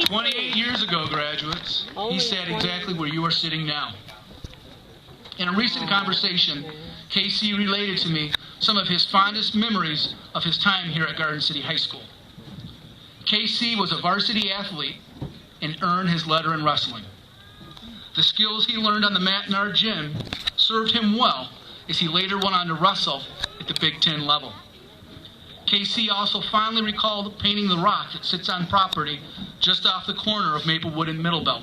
28 years ago, graduates, he sat exactly where you are sitting now. In a recent conversation, Casey related to me some of his fondest memories of his time here at Garden City High School. Casey was a varsity athlete and earned his letter in wrestling. The skills he learned on the mat in our gym served him well as he later went on to wrestle at the Big Ten level. Casey also fondly recalled painting the rock that sits on property just off the corner of Maplewood and Middlebelt.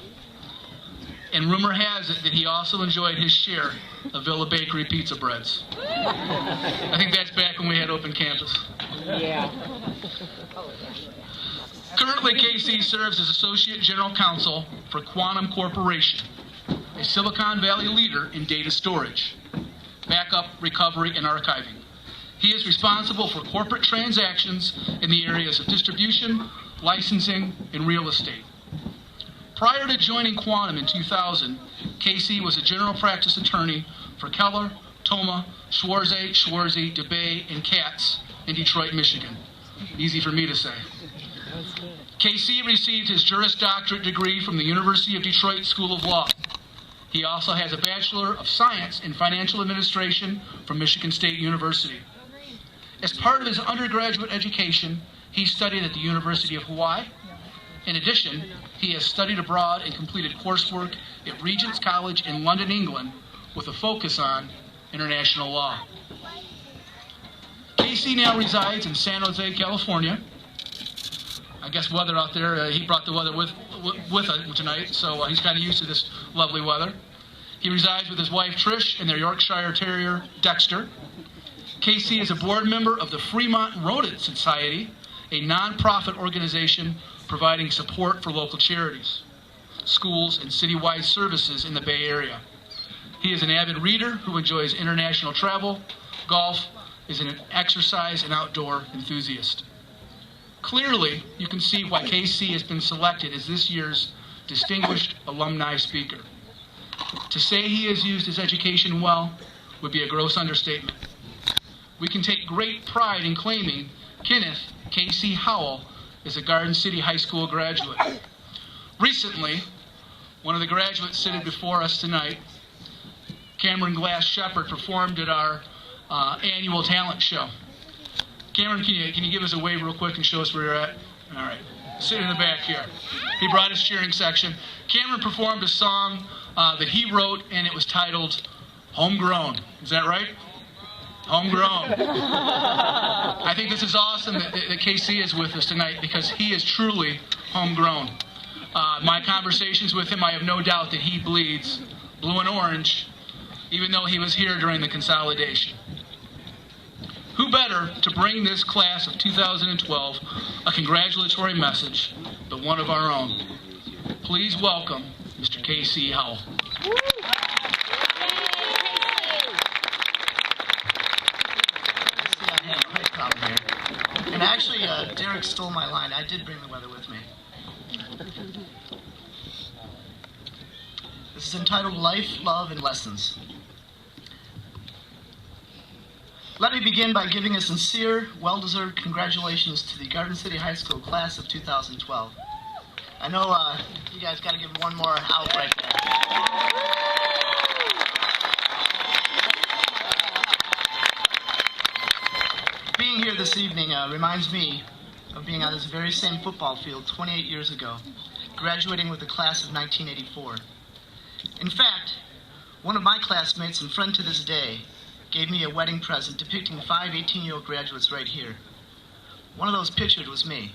And rumor has it that he also enjoyed his share of Villa Bakery pizza breads. I think that's back when we had open campus. Yeah. Currently, Casey serves as Associate General Counsel for Quantum Corporation, a Silicon Valley leader in data storage, backup, recovery, and archiving. He is responsible for corporate transactions in the areas of distribution, licensing, and real estate. Prior to joining Quantum in 2000, Casey was a general practice attorney for Keller, Thoma, Schwarzy, DeBay, and Katz in Detroit, Michigan. Easy for me to say. Casey received his Juris Doctorate degree from the University of Detroit School of Law. He also has a Bachelor of Science in Financial Administration from Michigan State University. As part of his undergraduate education, he studied at the University of Hawaii. In addition, he has studied abroad and completed coursework at Regent's College in London, England, with a focus on international law. Casey now resides in San Jose, California. I guess weather out there, he brought the weather with him tonight, so he's kind of used to this lovely weather. He resides with his wife, Trish, and their Yorkshire Terrier, Dexter. Casey is a board member of the Fremont Rodent Society, a nonprofit organization providing support for local charities, schools, and citywide services in the Bay Area. He is an avid reader who enjoys international travel, golf, is an exercise and outdoor enthusiast. Clearly, you can see why Casey has been selected as this year's Distinguished Alumni Speaker. To say he has used his education well would be a gross understatement. We can take great pride in claiming Kenneth Casey Howell is a Garden City High School graduate. Recently, one of the graduates sitting before us tonight, Cameron Glass Shepard, performed at our annual talent show. Cameron, can you give us a wave real quick and show us where you're at? All right. Sit in the back here. He brought his cheering section. Cameron performed a song that he wrote, and it was titled Homegrown. Is that right? Homegrown. I think this is awesome that Casey is with us tonight because he is truly homegrown. My conversations with him, I have no doubt that he bleeds blue and orange, even though he was here during the consolidation. Who better to bring this class of 2012 a congratulatory message but one of our own? Please welcome Mr. Casey Howell. And actually, Derek stole my line. I did bring the weather with me. This is entitled Life, Love, and Lessons. Let me begin by giving a sincere, well-deserved congratulations to the Garden City High School class of 2012. I know you guys got to give one more out right there. Being here this evening reminds me of being on this very same football field 28 years ago, graduating with the class of 1984. In fact, one of my classmates and friend to this day gave me a wedding present depicting 5 18-year-old graduates right here. One of those pictured was me.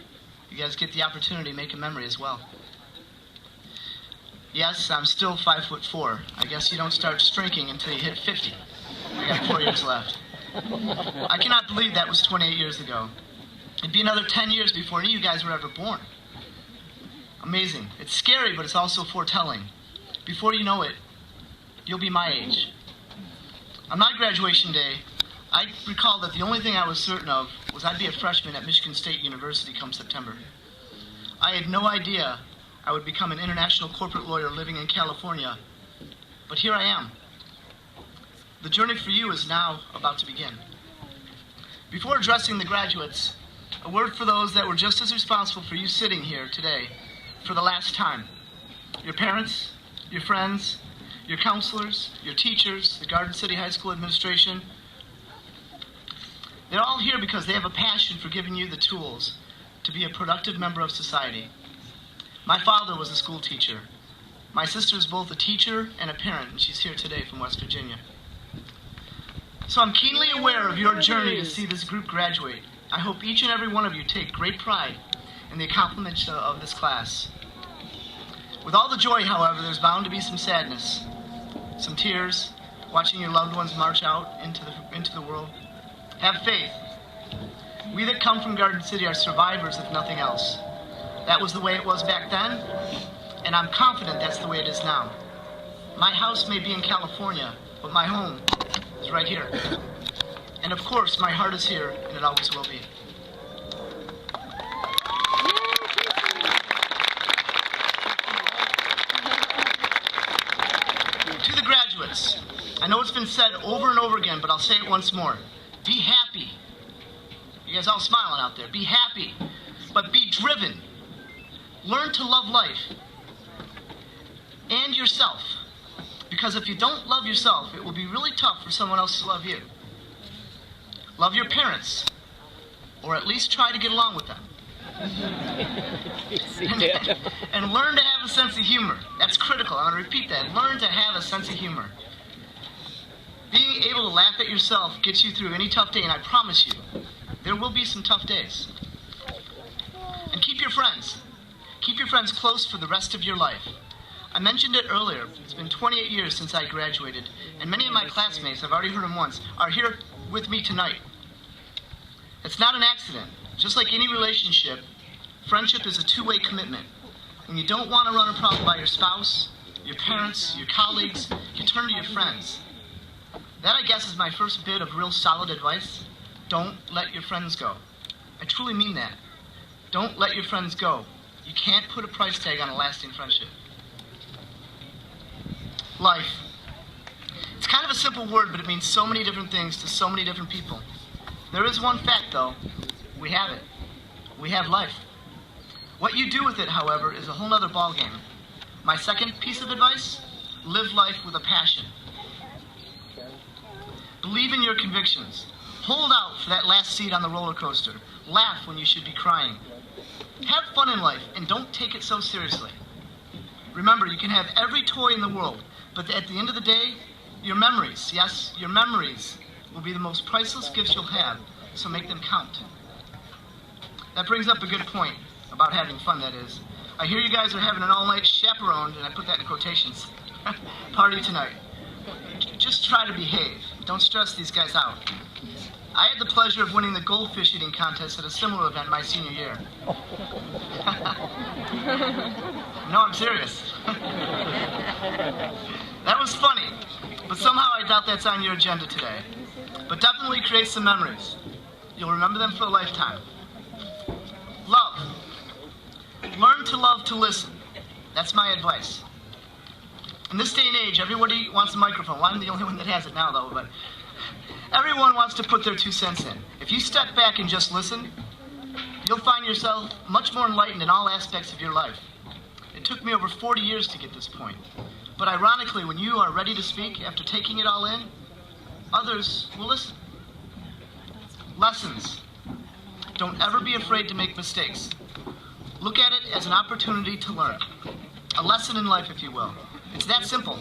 You guys get the opportunity to make a memory as well. Yes, I'm still 5'4". I guess you don't start shrinking until you hit 50. I got 4 years left. I cannot believe that was 28 years ago. It'd be another 10 years before any of you guys were ever born. Amazing. It's scary, but it's also foretelling. Before you know it, you'll be my age. On my graduation day, I recall that the only thing I was certain of was I'd be a freshman at Michigan State University come September. I had no idea I would become an international corporate lawyer living in California, but here I am. The journey for you is now about to begin. Before addressing the graduates, a word for those that were just as responsible for you sitting here today for the last time. Your parents, your friends, your counselors, your teachers, the Garden City High School administration, they're all here because they have a passion for giving you the tools to be a productive member of society. My father was a school teacher. My sister is both a teacher and a parent, and she's here today from West Virginia. So I'm keenly aware of your journey to see this group graduate. I hope each and every one of you take great pride in the accomplishments of this class. With all the joy, however, there's bound to be some sadness, some tears, watching your loved ones march out into the world. Have faith. We that come from Garden City are survivors, if nothing else. That was the way it was back then, and I'm confident that's the way it is now. My house may be in California, but my home is right here. And of course, my heart is here, and it always will be. To the graduates, I know it's been said over and over again, but I'll say it once more. Be happy. You guys all smiling out there. Be happy, but be driven. Learn to love life and yourself. Because if you don't love yourself, it will be really tough for someone else to love you. Love your parents, or at least try to get along with them. And learn to have a sense of humor. That's critical. I'm going to repeat that. Learn to have a sense of humor. Being able to laugh at yourself gets you through any tough day, and I promise you, there will be some tough days. And keep your friends. Keep your friends close for the rest of your life. I mentioned it earlier. It's been 28 years since I graduated, and many of my classmates, I've already heard them once, are here with me tonight. It's not an accident. Just like any relationship, friendship is a two-way commitment. When you don't want to run a problem by your spouse, your parents, your colleagues, you turn to your friends. That, I guess, is my first bit of real solid advice. Don't let your friends go. I truly mean that. Don't let your friends go. You can't put a price tag on a lasting friendship. Life. It's kind of a simple word, but it means so many different things to so many different people. There is one fact, though. We have it. We have life. What you do with it, however, is a whole other ballgame. My second piece of advice, live life with a passion. Believe in your convictions. Hold out for that last seat on the roller coaster. Laugh when you should be crying. Have fun in life, and don't take it so seriously. Remember, you can have every toy in the world, but at the end of the day, your memories, yes, your memories, will be the most priceless gifts you'll have, so make them count. That brings up a good point about having fun, that is. I hear you guys are having an all-night chaperoned, and I put that in quotations, party tonight. Just try to behave. Don't stress these guys out. I had the pleasure of winning the goldfish eating contest at a similar event my senior year. No, I'm serious. That was funny, but somehow I doubt that's on your agenda today. But definitely create some memories. You'll remember them for a lifetime. Love. Learn to love to listen. That's my advice. In this day and age, everybody wants a microphone. Well, I'm the only one that has it now, though, but everyone wants to put their 2 cents in. If you step back and just listen, you'll find yourself much more enlightened in all aspects of your life. It took me over 40 years to get this point. But ironically, when you are ready to speak after taking it all in, others will listen. Lessons. Don't ever be afraid to make mistakes. Look at it as an opportunity to learn. A lesson in life, if you will. It's that simple.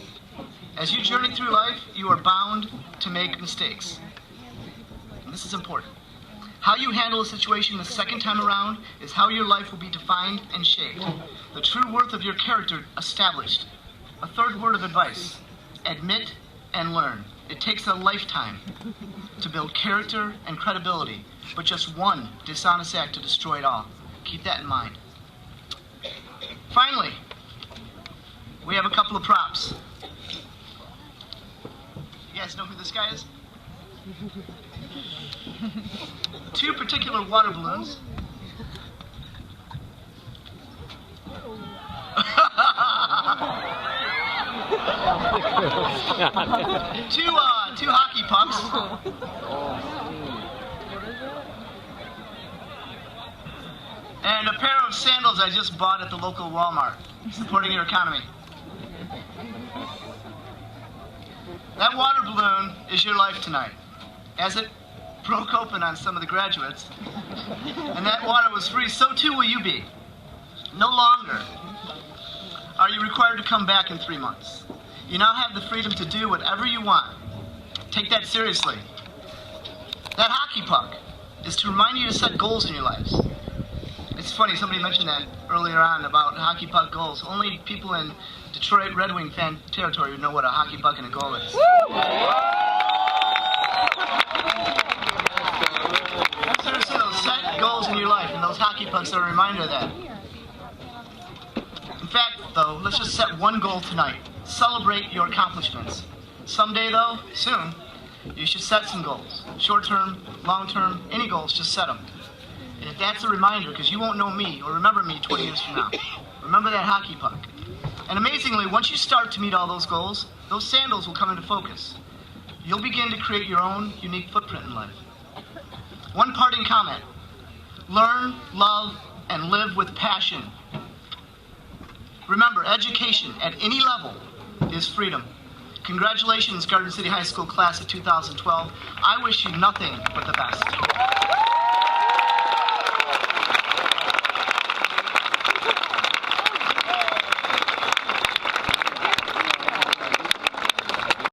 As you journey through life, you are bound to make mistakes. And this is important. How you handle a situation the second time around is how your life will be defined and shaped. The true worth of your character established. A third word of advice. Admit and learn. It takes a lifetime to build character and credibility, but just one dishonest act to destroy it all. Keep that in mind. Finally, we have a couple of props. You guys know who this guy is? 2 particular water balloons. Two hockey pucks. And a pair of sandals I just bought at the local Walmart, supporting your economy. That water balloon is your life tonight. As it broke open on some of the graduates, and that water was free, so too will you be. No longer are you required to come back in 3 months. You now have the freedom to do whatever you want. Take that seriously. That hockey puck is to remind you to set goals in your lives. It's funny, somebody mentioned that earlier on about hockey puck goals. Only people in Detroit Red Wing fan territory would know what a hockey puck and a goal is. Seriously, those set goals in your life, and those hockey pucks are a reminder of that. In fact, though, let's just set one goal tonight. Celebrate your accomplishments. Someday, though, soon, you should set some goals. Short-term, long-term, any goals, just set them. And if that's a reminder, because you won't know me or remember me 20 years from now, remember that hockey puck. And amazingly, once you start to meet all those goals, those sandals will come into focus. You'll begin to create your own unique footprint in life. One parting comment: learn, love, and live with passion. Remember, education at any level is freedom. Congratulations, Garden City High School class of 2012. I wish you nothing but the best.